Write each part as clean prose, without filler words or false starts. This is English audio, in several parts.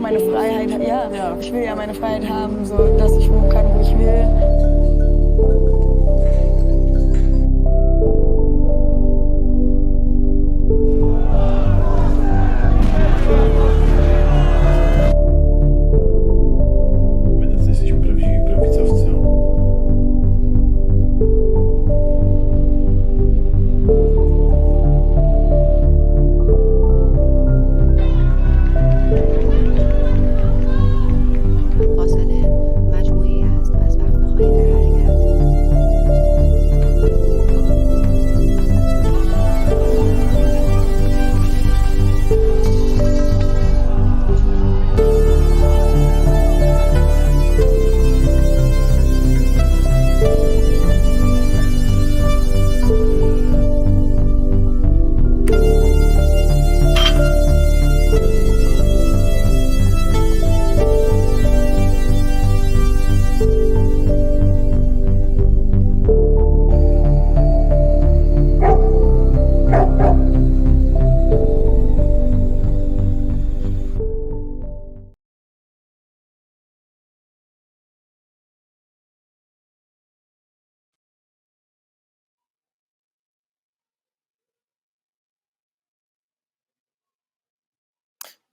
meine Freiheit, ja, ich will ja meine Freiheit haben, so dass ich wohnen kann, wo ich will. Będę jesteśmy prawdziwi prawicowcy. فاصله مجموعی است از وقفه‌های در حرکت.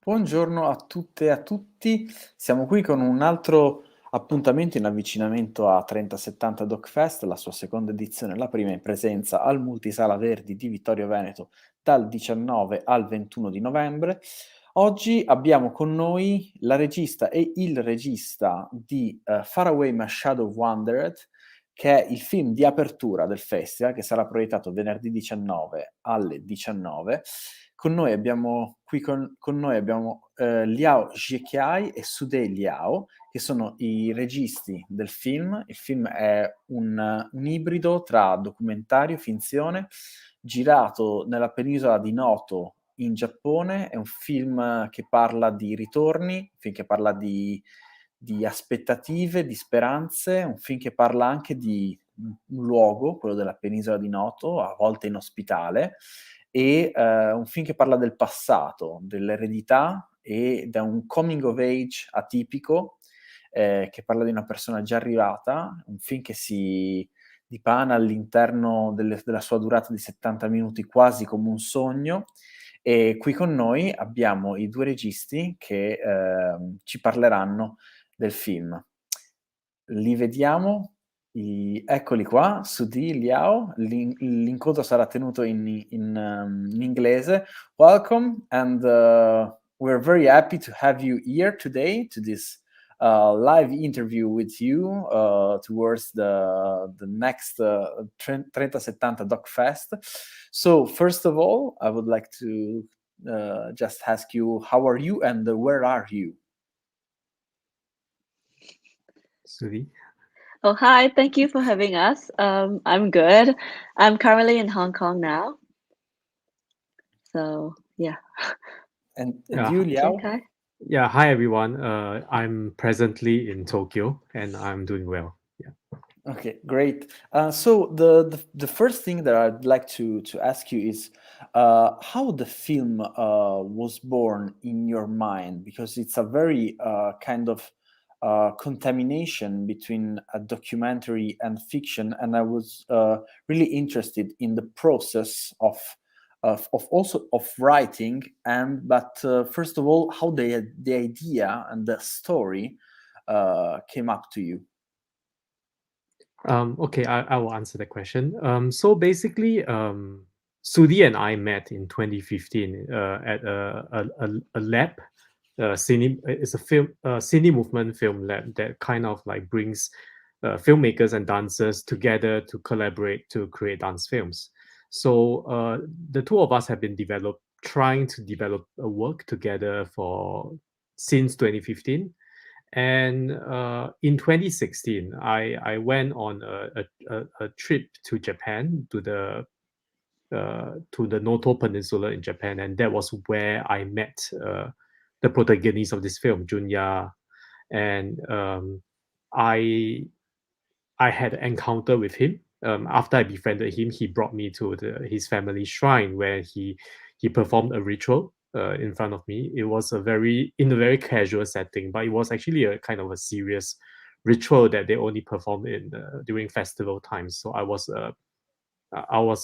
Buongiorno a tutte e a tutti, siamo qui con un altro appuntamento in avvicinamento a 3070 DocFest, la sua seconda edizione, la prima in presenza al Multisala Verdi di Vittorio Veneto dal 19 al 21 di novembre. Oggi abbiamo con noi la regista e il regista di Faraway My Shadow Wandered, che è il film di apertura del festival, che sarà proiettato venerdì 19 alle 19. Con noi abbiamo Liao Jiekai e Sudhee Liao, che sono i registi del film. Il film è un ibrido tra documentario e finzione, girato nella penisola di Noto in Giappone. È un film che parla di ritorni, un film che parla di aspettative, di speranze, un film che parla anche di un luogo, quello della penisola di Noto, a volte inospitale, e un film che parla del passato, dell'eredità e da un coming of age atipico, che parla di una persona già arrivata, un film che si dipana all'interno della sua durata di 70 minuti quasi come un sogno. E qui con noi abbiamo i due registi che ci parleranno del film. Li vediamo, eccoli qua, Sudhee Liao. L'incontro sarà tenuto in inglese. Welcome, and we're very happy to have you here today to this live interview with you towards the next 3070 Doc Fest. So first of all, I would like to just ask you, how are you and where are you? Sudhee? Oh, hi. Thank you for having us. I'm good. I'm currently in Hong Kong now. So, yeah. And Yeah. you, Liao? Jiekai? Yeah, hi everyone. I'm presently in Tokyo and I'm doing well. Yeah. Okay, great. So the first thing that I'd like to ask you is how the film was born in your mind, because it's a very kind of contamination between a documentary and fiction, and I was really interested in the process of also of writing, but first of all, how the idea and the story came up to you. Okay, I will answer the question. So basically, Sudhee and I met in 2015 at a lab. It's a film, cine movement film lab that kind of like brings filmmakers and dancers together to collaborate to create dance films. So the two of us have been trying to develop a work together since 2015. And in 2016, I went on a trip to Japan, to the Noto Peninsula in Japan, and that was where I met the protagonist of this film, Junya, and I had an encounter with him. After I befriended him, he brought me to his family shrine where he performed a ritual in front of me. It was in a very casual setting, but it was actually a kind of a serious ritual that they only perform in during festival times. So I was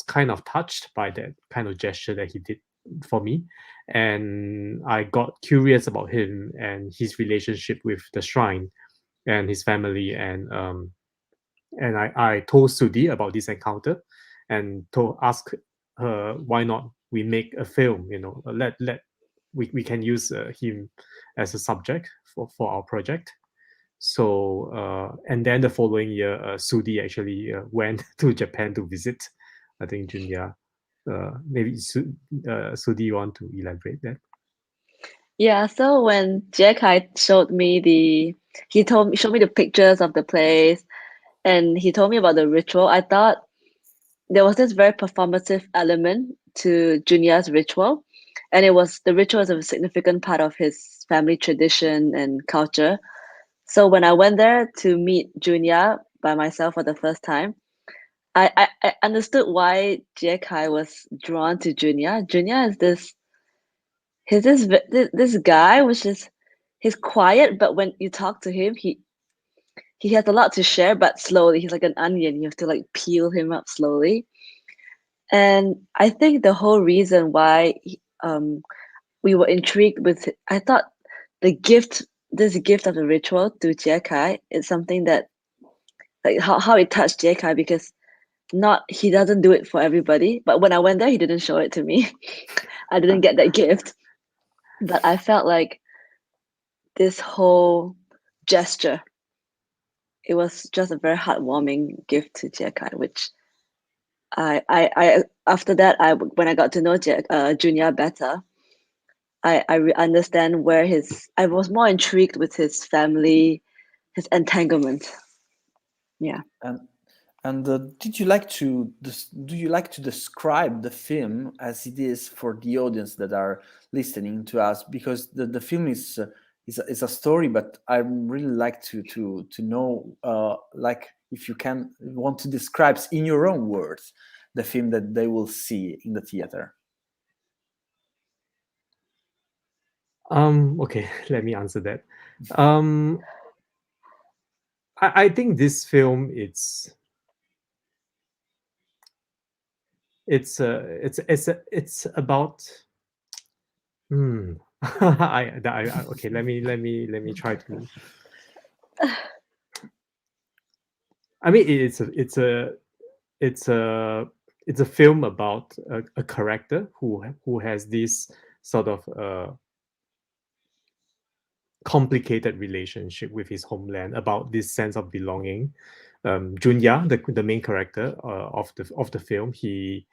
kind of touched by that kind of gesture that he did for me, and I got curious about him and his relationship with the shrine and his family, and I told Sudhee about this encounter, and ask her why not we make a film. We can use him as a subject for our project. So and then the following year, Sudhee actually went to Japan to visit, I think, Junya. Maybe Sudhee, you want to elaborate that? Yeah, so when Jiekai showed me showed me the pictures of the place, and he told me about the ritual, I thought there was this very performative element to Junya's ritual, and the ritual is a significant part of his family tradition and culture. So when I went there to meet Junya by myself for the first time, I understood why Jiekai was drawn to Junya. Junya is this guy, which is he's quiet, but when you talk to him, he has a lot to share, but slowly. He's like an onion. You have to like peel him up slowly. And I think the whole reason why we were intrigued with it, I thought this gift of the ritual to Jiekai is something that like how it touched Jiekai, because he doesn't do it for everybody. But when I went there, he didn't show it to me. I didn't get that gift. But I felt like this whole gesture, it was just a very heartwarming gift to Jiekai, which I after that, when I got to know Junya better, I understand I was more intrigued with his family, his entanglement. Yeah. And do you like to describe the film as it is for the audience that are listening to us? Because the film is a story, but I really like to know, like, if you want to describe in your own words the film that they will see in the theater. Okay, let me answer that. I think this film it's about okay, let me try to. I mean, it's a film about a character who has this sort of complicated relationship with his homeland, about this sense of belonging. Junya, the main character of the film, he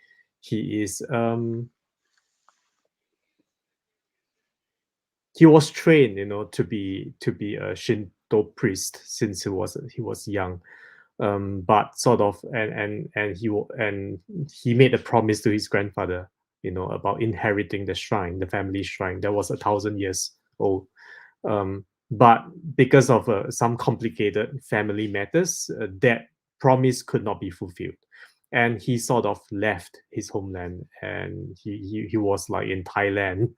is he was trained, to be a Shinto priest since he was young. But sort of, and he made a promise to his grandfather, about inheriting the shrine, the family shrine that was 1,000 years old. But because of some complicated family matters, that promise could not be fulfilled, and he sort of left his homeland, and he was like in Thailand,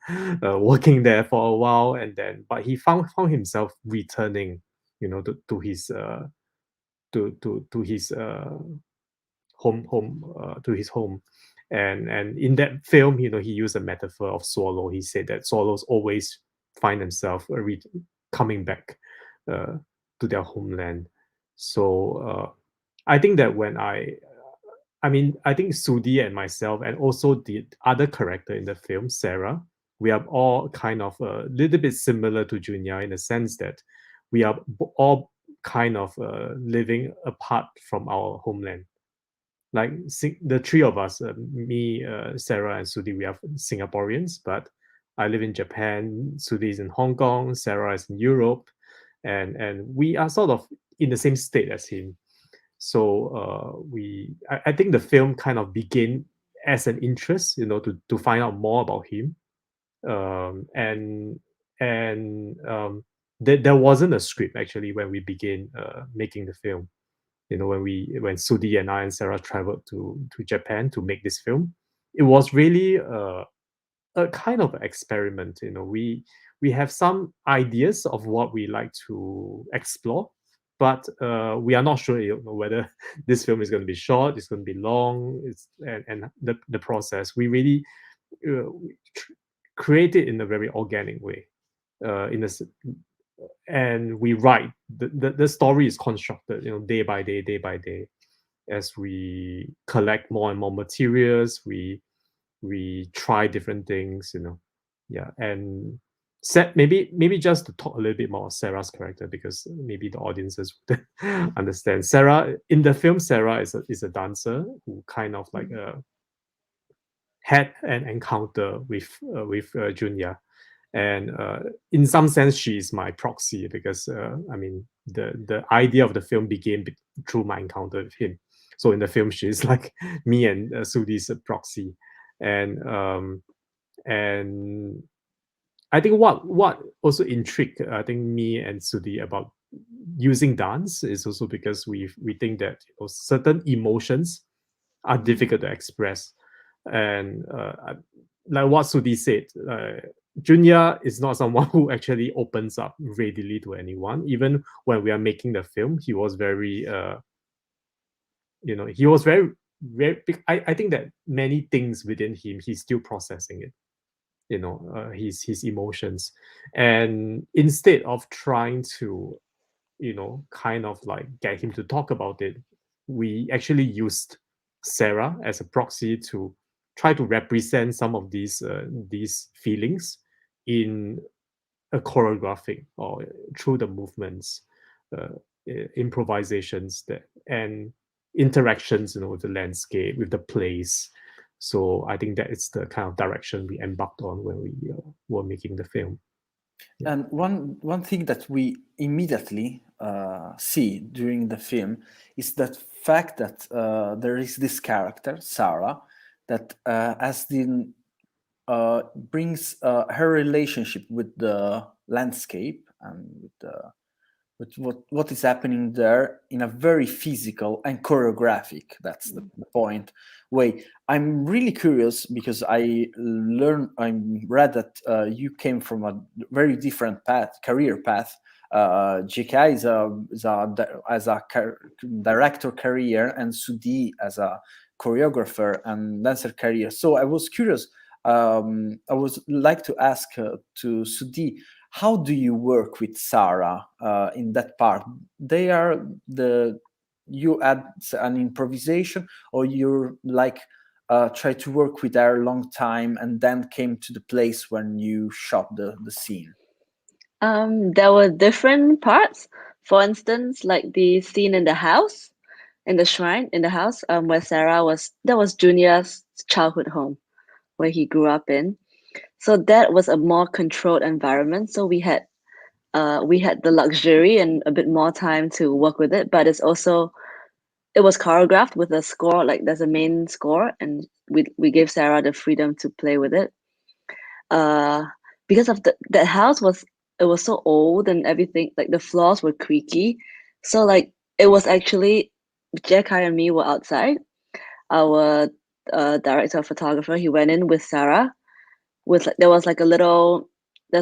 working there for a while, and then but he found himself returning, to his to his home. And in that film, he used a metaphor of swallow. He said that swallows always find themselves coming back to their homeland. So I think that I think Sudhee and myself, and also the other character in the film, Sarah, we are all kind of a little bit similar to Junya, in the sense that we are all kind of living apart from our homeland. Like the three of us, me, Sarah, and Sudhee, we are Singaporeans, but I live in Japan, Sudhee is in Hong Kong, Sarah is in Europe, and we are sort of in the same state as him. So I think the film kind of began as an interest, to find out more about him, and there wasn't a script actually when we began making the film. When Sudhee and I and Sarah traveled to Japan to make this film, it was really a kind of experiment. We have some ideas of what we like to explore, but we are not sure whether this film is going to be short, it's going to be long, and the process. We really create it in a very organic way, and we write the story is constructed, day by day, as we collect more and more materials. We try different things, yeah. And maybe just to talk a little bit more about Sarah's character, because maybe the audiences would understand. Sarah in the film, Sarah is a dancer who kind of like had an encounter with Junya, and in some sense she is my proxy, because I mean the idea of the film began through my encounter with him. So in the film she's like me and Sudhee's proxy, and I think what also intrigued me and Sudhee about using dance is also because we think that certain emotions are difficult to express, and like what Sudhee said, Junya is not someone who actually opens up readily to anyone. Even when we are making the film, he was very he was very I think that many things within him, he's still processing it, his emotions. And instead of trying to kind of like get him to talk about it, we actually used Sarah as a proxy to try to represent some of these feelings in a choreographing or through the movements, improvisations and interactions, with the landscape, with the place. So I think that it's the kind of direction we embarked on when we were making the film. Yeah. And one thing that we immediately see during the film is that fact that there is this character, Sarah, that brings her relationship with the landscape and with what is happening there in a very physical and choreographic, that's the point, way. I'm really curious because I read that you came from a very different career path. Jiekai as a director career, and Sudhee as a choreographer and dancer career. So I was curious. I would like to ask to Sudhee, how do you work with Sarah in that part? You add an improvisation, or you're like try to work with her a long time and then came to the place when you shot the scene? There were different parts. For instance, like the scene in the house, in the shrine, in the house, where that was Junior's childhood home, where he grew up in. So that was a more controlled environment. So we had the luxury and a bit more time to work with it, but it was choreographed with a score. Like there's a main score, and we gave Sarah the freedom to play with it. Because of that house was so old and everything, like the floors were creaky. So like it was actually Jiekai and me were outside. Our director of photographer, he went in with Sarah. There's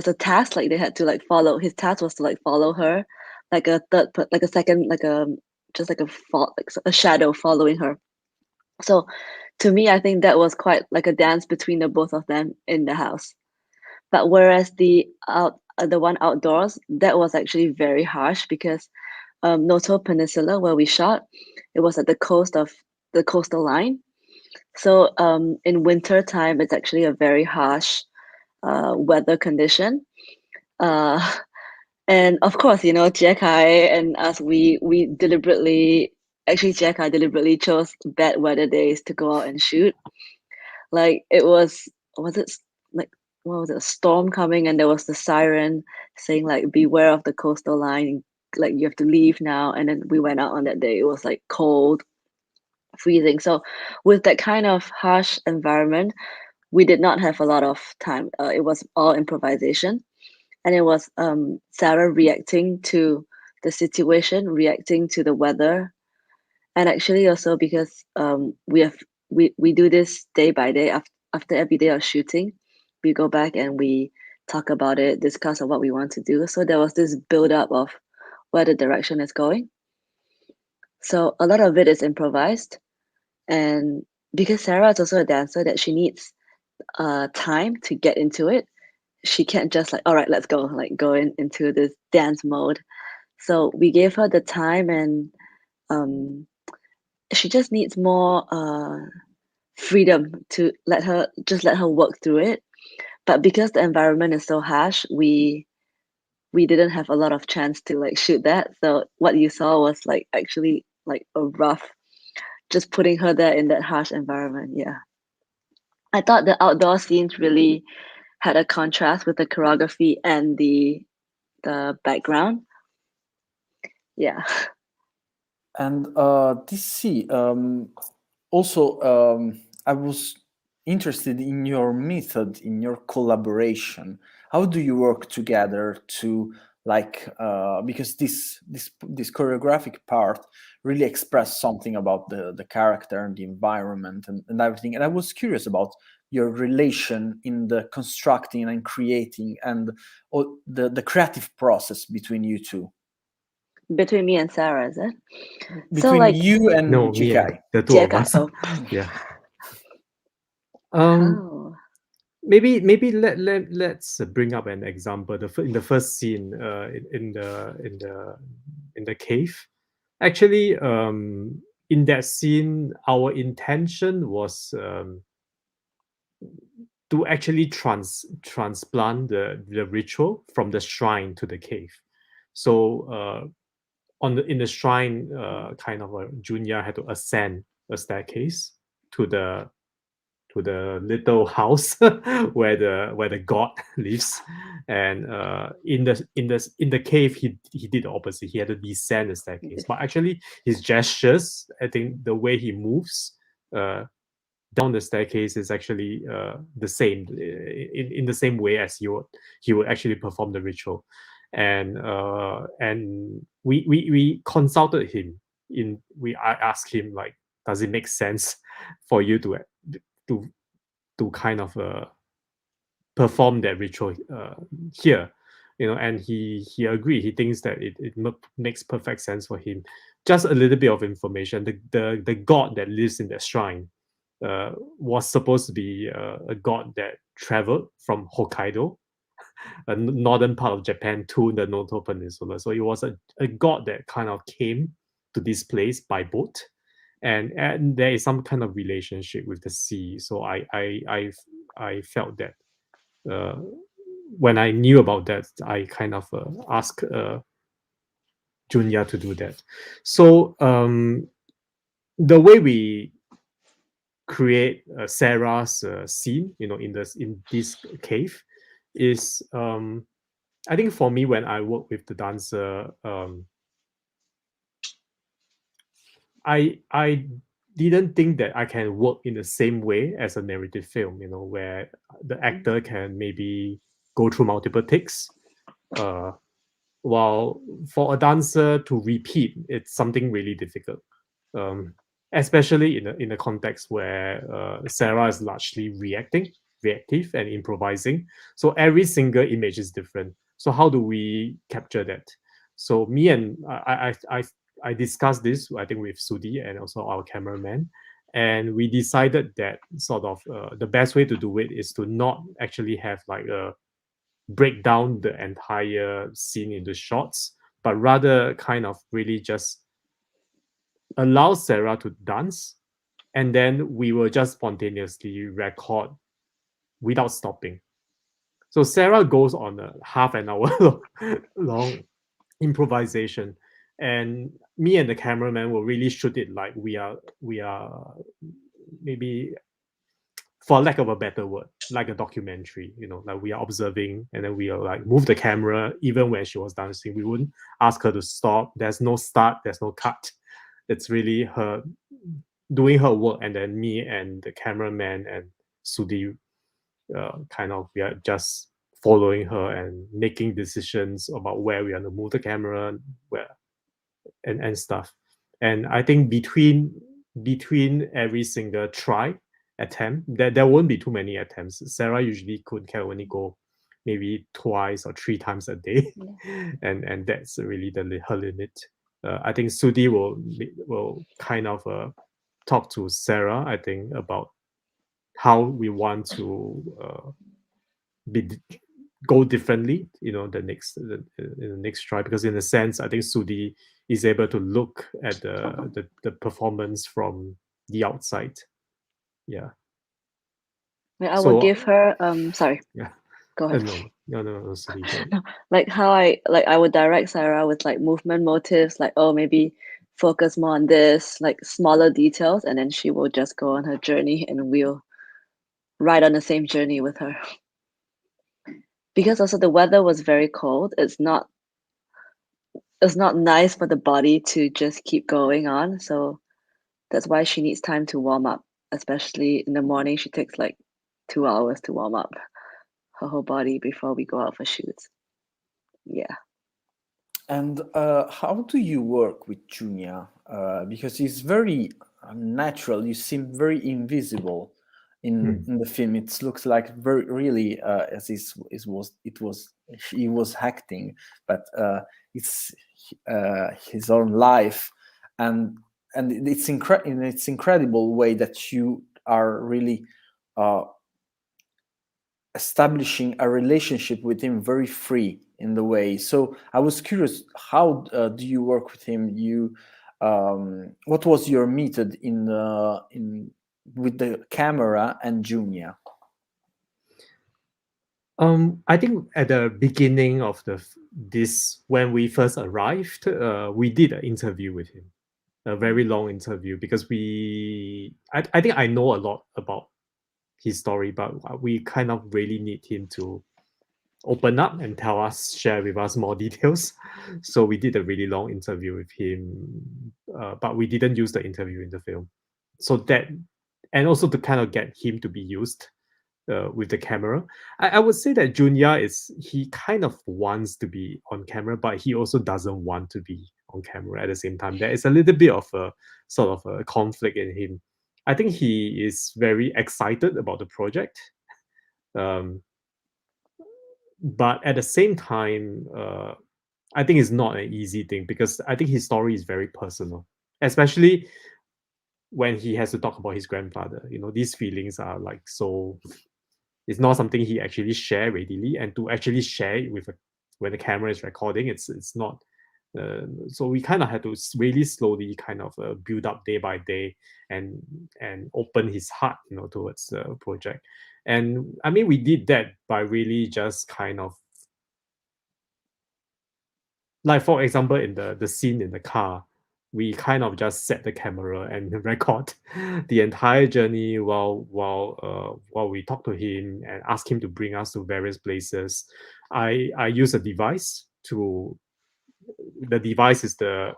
a task, like they had to like follow. His task was to like follow her, like a second, like a shadow following her. So to me, I think that was quite like a dance between the both of them in the house. But whereas the one outdoors, that was actually very harsh, because Noto Peninsula, where we shot, it was at the coastal line. So in winter time, it's actually a very harsh weather condition. And of course, Jiekai and us, we deliberately, actually Jiekai deliberately chose bad weather days to go out and shoot. Like it was it like, what was it, a storm coming, and there was the siren saying like, beware of the coastal line, like you have to leave now. And then we went out on that day. It was like cold, freezing. So with that kind of harsh environment, we did not have a lot of time. It was all improvisation, and it was Sarah reacting to the situation, reacting to the weather, and actually also because we do this day by day after every day of shooting. we go back and we talk about it, discuss on what we want to do. So there was this build up of where the direction is going. So a lot of it is improvised, and because Sarah is also a dancer, that she needs time to get into it. She can't just like, all right, let's go, like go into this dance mode. So we gave her the time, and she just needs more freedom to let her work through it. But because the environment is so harsh, we didn't have a lot of chance to like shoot that. So what you saw was like actually like a rough, just putting her there in that harsh environment. Yeah. I thought the outdoor scenes really had a contrast with the choreography and the background. Yeah. And DC, also, I was interested in your method, in your collaboration. How do you work together to because this choreographic part really expressed something about the character and the environment and everything. And I was curious about your relation in the constructing and creating and the creative process between you two. Between me and Sarah, is it? Between like you and No, me Jiekai. and the two of Jiekai, us. oh. Yeah. Oh. Maybe let's bring up an example. In the first scene, in the cave. Actually, in that scene, our intention was to actually transplant the ritual from the shrine to the cave. So in the shrine, Junya had to ascend a staircase to the little house where the god lives, and in the cave he did the opposite. He had to descend the staircase, but actually his gestures, I think the way he moves down the staircase is actually the same, in the same way as he would actually perform the ritual. And we consulted him. I asked him, like, does it make sense for you to kind of perform that ritual here, and he agreed. He thinks that it makes perfect sense for him. Just a little bit of information: the god that lives in that shrine was supposed to be a god that traveled from Hokkaido, a northern part of Japan, to the Noto Peninsula. So it was a god that kind of came to this place by boat, and there is some kind of relationship with the sea. So I felt that when I knew about that, I kind of asked Junya to do that. So the way we create Sarah's scene, in this cave, is I think for me, when I work with the dancer, I didn't think that I can work in the same way as a narrative film, where the actor can maybe go through multiple takes. While for a dancer to repeat, it's something really difficult, especially in a context where Sarah is largely reactive and improvising. So every single image is different. So how do we capture that? So me and I discussed this, I think, with Sudhee and also our cameraman, and we decided that sort of the best way to do it is to not actually have like a break down the entire scene into shots, but rather kind of really just allow Sarah to dance, and then we will just spontaneously record without stopping. So Sarah goes on a half an hour long improvisation, and me and the cameraman will really shoot it like we are maybe, for lack of a better word, like a documentary. Like we are observing, and then we are like move the camera even when she was dancing. We wouldn't ask her to stop. There's no start, there's no cut. It's really her doing her work, and then me and the cameraman and Sudhee we are just following her and making decisions about where we are to move the camera, where and stuff. And I think between every single try, attempt. There won't be too many attempts. Sarah usually can only go maybe 2 or 3 times a day, and that's really her limit. I think Sudhee will kind of talk to Sarah, I think, about how we want to go differently, in the next try, because in a sense, I think Sudhee is able to look at the performance from the outside. Yeah. I will give her sorry. Yeah. Go ahead. No, Sudhee, go ahead. Like how I would direct Sarah with like movement motives, like, oh, maybe focus more on this, like smaller details, and then she will just go on her journey and we'll ride on the same journey with her. Because also the weather was very cold, it's not nice for the body to just keep going on. So that's why she needs time to warm up, especially in the morning. She takes like 2 hours to warm up her whole body before we go out for shoots. Yeah. And how do you work with Junia? Because it's very natural. You seem very invisible in the film. It looks like very really as he was acting, but it's his own life, and it's in its incredible way that you are really establishing a relationship with him very free in the way. So I was curious, how do you work with him? What was your method with the camera and Junia? I think at the beginning of when we first arrived, we did an interview with him, a very long interview, because I think I know a lot about his story, but we kind of really need him to open up and share with us more details. So we did a really long interview with him, but we didn't use the interview in the film. So that, and also to kind of get him to be used with the camera. I would say that Junia he kind of wants to be on camera, but he also doesn't want to be on camera at the same time. There is a little bit of a sort of a conflict in him. I think he is very excited about the project. But at the same time, I think it's not an easy thing, because I think his story is very personal, especially when he has to talk about his grandfather. These feelings are like so. It's not something he actually share readily, and to actually share it when the camera is recording, it's not. So we kind of had to really slowly kind of build up day by day and open his heart, towards the project. And I mean, we did that by really just kind of, like, for example, in the scene in the car, we kind of just set the camera and record the entire journey while we talk to him and ask him to bring us to various places. I use a device the device is the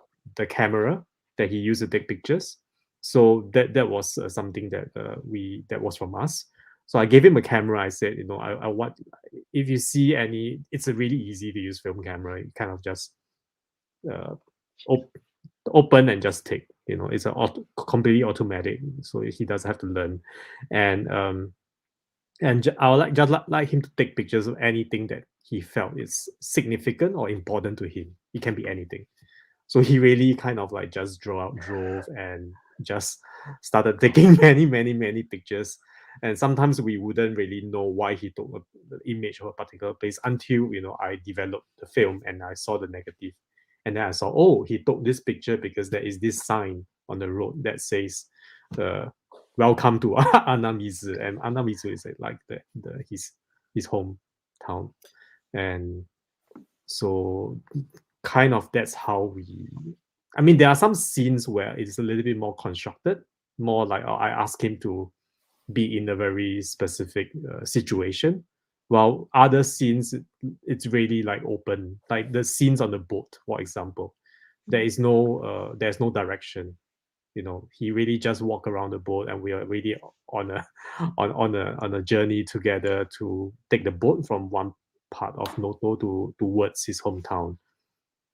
camera that he used to take pictures. So that was something that was from us. So I gave him a camera. I said, I want, if you see any, it's a really easy to use film camera. You kind of just open and just take. It's completely automatic, so he doesn't have to learn. And I would just like him to take pictures of anything that he felt is significant or important to him. It can be anything. So he really kind of like just drove and just started taking many pictures. And sometimes we wouldn't really know why he took the image of a particular place until I developed the film and I saw the negative. And then I saw, oh, he took this picture because there is this sign on the road that says, "Welcome to Anamizu," and Anamizu is like his hometown. And so kind of that's how I mean, there are some scenes where it's a little bit more constructed, more like I ask him to be in a very specific situation, while other scenes, it's really like open, like the scenes on the boat, for example. There's no direction. He really just walk around the boat, and we are really on a journey together to take the boat from one part of Noto towards his hometown.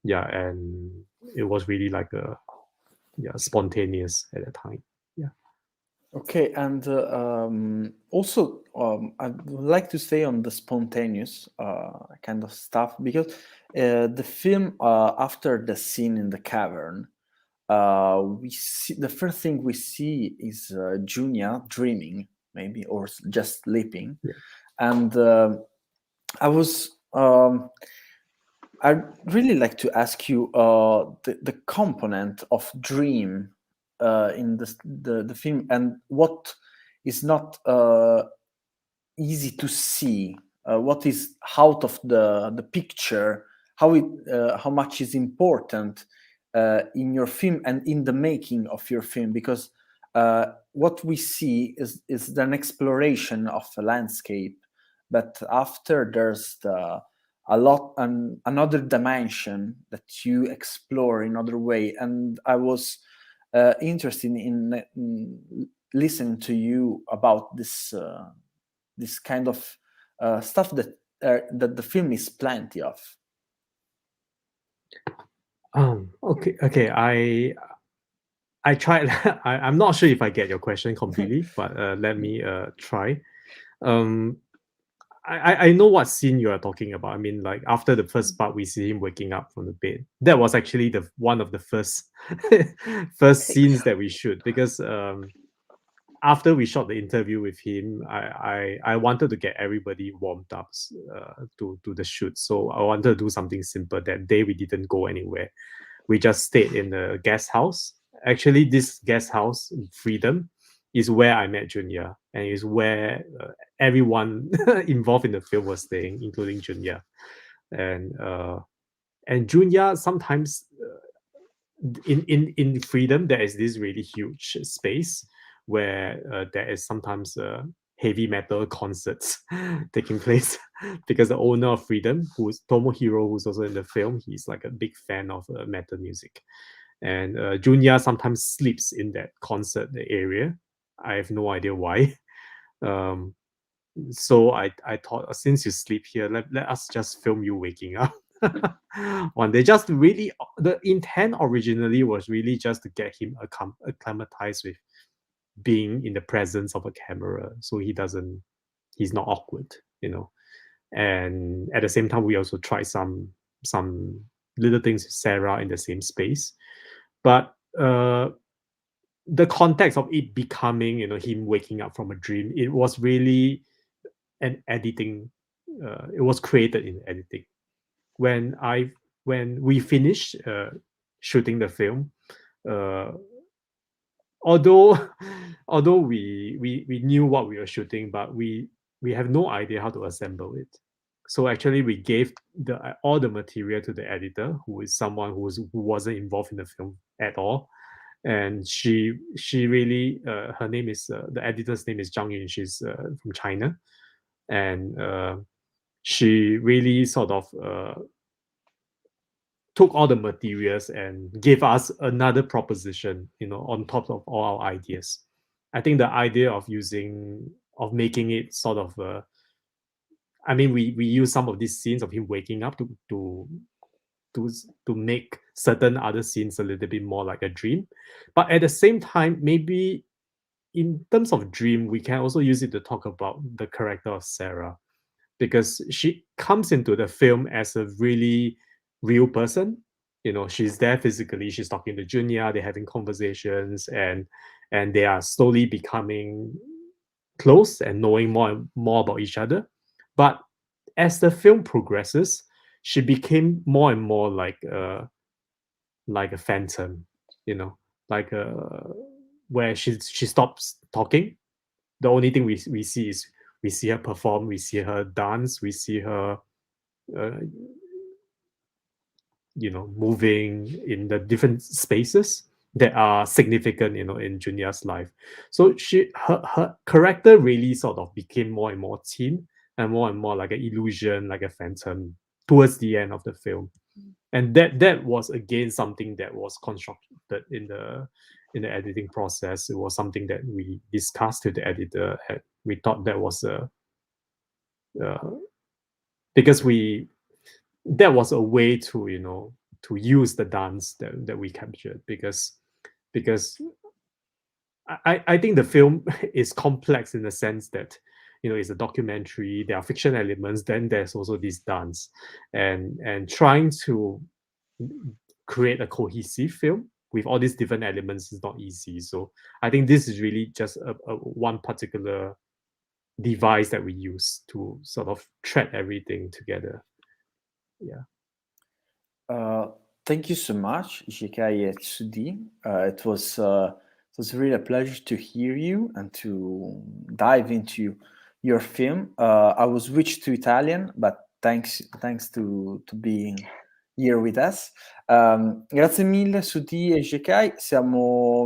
Yeah, and it was really like spontaneous at that time. Yeah. Okay, and also I would like to stay on the spontaneous kind of stuff, because the film, after the scene in the cavern, we see the first thing we see is Junia dreaming, maybe, or just sleeping. Yeah. And I was I'd really like to ask you the component of dream in the film, and what is not easy to see, what is out of the picture, how much is important in your film and in the making of your film, because what we see is an exploration of a landscape, but after there's another dimension that you explore in other way. And I was interested in listening to you about this kind of stuff that the film is plenty of. Okay. I tried. I'm not sure if I get your question completely, but let me try. I know what scene you are talking about. I mean, like after the first part, we see him waking up from the bed. That was actually the one of the first scenes that we shoot, because after we shot the interview with him, I wanted to get everybody warmed up to the shoot. So I wanted to do something simple. That day we didn't go anywhere. We just stayed in the guest house. Actually, this guest house, Freedom, is where I met Junya, and is where everyone involved in the film was staying, including Junya. And Junya sometimes in Freedom there is this really huge space where there is sometimes heavy metal concerts taking place, because the owner of Freedom, who's Tomohiro, who's also in the film, he's like a big fan of metal music. And Junya sometimes sleeps in that concert area. I have no idea why. So I thought, since you sleep here, let us just film you waking up. One day, just really, the intent originally was really just to get him acclimatized with being in the presence of a camera, so he's not awkward, And at the same time, we also tried some little things with Sarah in the same space, but the context of it becoming, him waking up from a dream, it was really an editing. It was created in editing. When we finished shooting the film, although we knew what we were shooting, but we have no idea how to assemble it. So actually, we gave all the material to the editor, who is someone who wasn't involved in the film at all. And she really, her name is, the editor's name is Zhang Yun. She's from China, and she really sort of took all the materials and gave us another proposition, on top of all our ideas. I think the idea of making it sort of, I mean, we use some of these scenes of him waking up to make certain other scenes a little bit more like a dream. But at the same time, maybe in terms of dream, we can also use it to talk about the character of Sarah, because she comes into the film as a really real person. She's there physically, she's talking to Junya, they're having conversations, and they are slowly becoming close and knowing more and more about each other. But as the film progresses, she became more and more like a phantom, where she stops talking. The only thing we see is, we see her perform, we see her dance, we see her moving in the different spaces that are significant, in Junia's life. So her character really sort of became more and more thin and more like an illusion, like a phantom, towards the end of the film. And that was again something that was constructed in the editing process. It was something that we discussed with the editor. We thought that was because that was a way to to use the dance that we captured, because I think the film is complex in the sense that, you know, it's a documentary, there are fiction elements, then there's also this dance, and trying to create a cohesive film with all these different elements is not easy. So I think this is really just a one particular device that we use to sort of thread everything together. Yeah. Thank you so much, Jiekai and Sudhee. It was really a pleasure to hear you and to dive into your film. I was switched to Italian, but thanks to being here with us. Grazie mille Sudhee e Jiekai.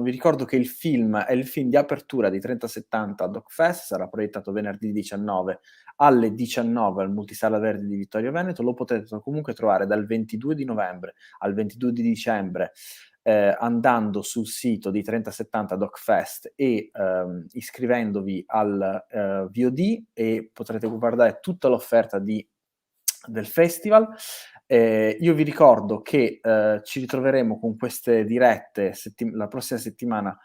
Vi ricordo che il film è il film di apertura di 3070 DocFest, sarà proiettato venerdì 19 alle 19 al Multisala Verdi di Vittorio Veneto. Lo potete comunque trovare dal 22 di novembre al 22 di dicembre andando sul sito di 3070 DocFest e iscrivendovi al VOD, e potrete guardare tutta l'offerta del festival. Io vi ricordo che ci ritroveremo con queste dirette la prossima settimana,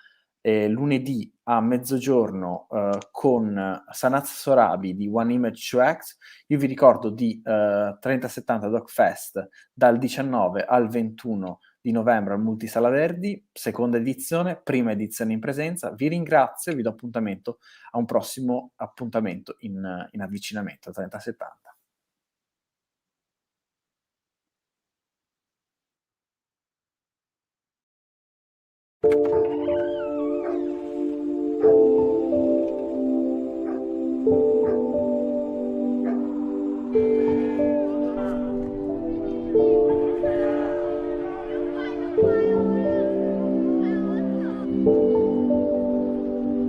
lunedì a mezzogiorno, con Sanaz Sorabi di One Image to Act. Io vi ricordo di 3070 DocFest dal 19 al 21 di novembre al Multisala Verdi, seconda edizione, prima edizione in presenza. Vi ringrazio e vi do appuntamento a un prossimo appuntamento in avvicinamento a 3070.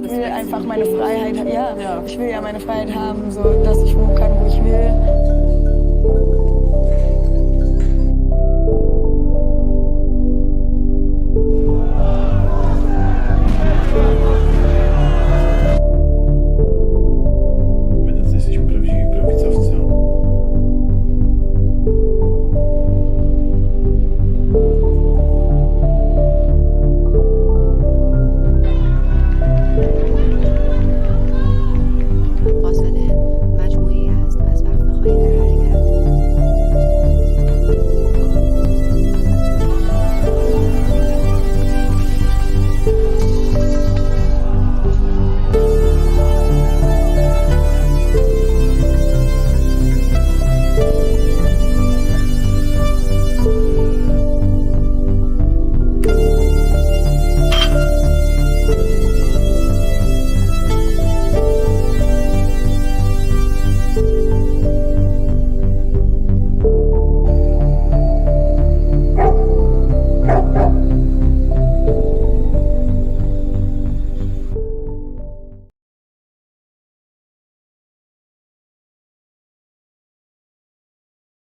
Ich will einfach meine Freiheit, ja, ich will ja meine Freiheit haben, so dass ich wohnen kann, wo ich will.